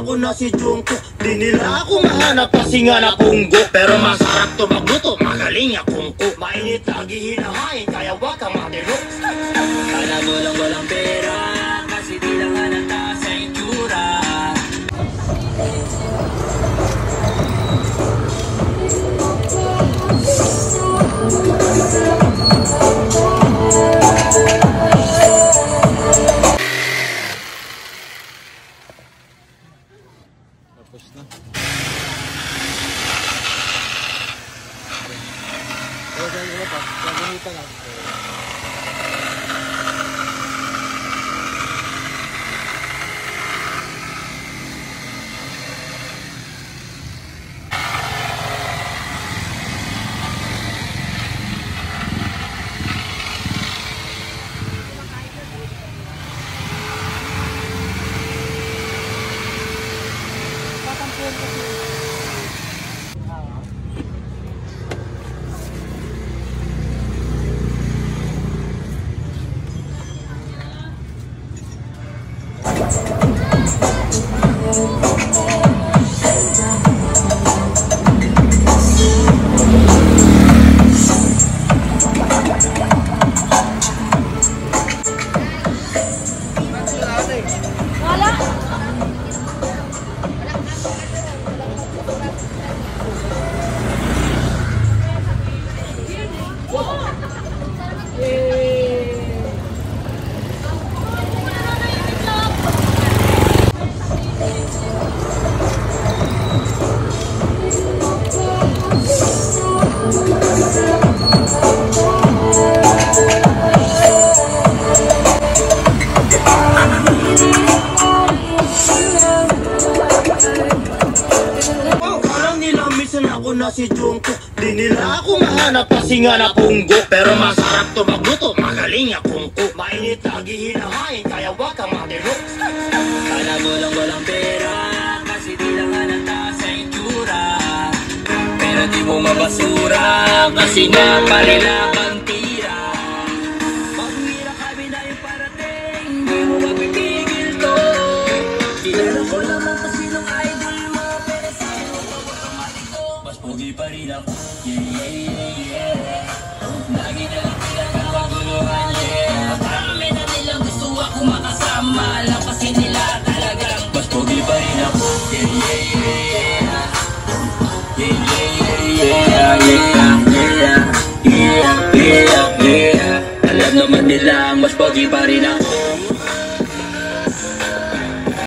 Ako na si Jungkook, di nila ako mahanap kasi nga napunggo. Pero masarap to magluto, magaling akong cook. Mainit lagi hinahain, kaya wag kang matiro. Kala mo lang walang pera, kasi di lang halata sa itsura. Tapos na. Ganyan pa. Gagamitan lang. Ako na si Jungkook, di nila ako mahanap kasi nga napunggo. Pero masarap to magluto, magaling akong cook. Mainit lagi hinahain, kaya wag kang matiro. Kala mo lang walang pera, kasi di lang halata sa itsura. Pero di mo mabasura, kasi nga parila kang tira. Pag hirap kami na yung parating, di mo mapipigil to. Kilala ko naman kasi nung idol mo, pero sa'yo automatic to. Mas pogi pa rin ako, yeah. Lagi na lang pinagkakaguluhan, yeah. Marami na nilang gusto ako makasama, lapasin nila talagang mas pogi pa rin ako, yeah. Alam naman nila mas pogi pa rin ako.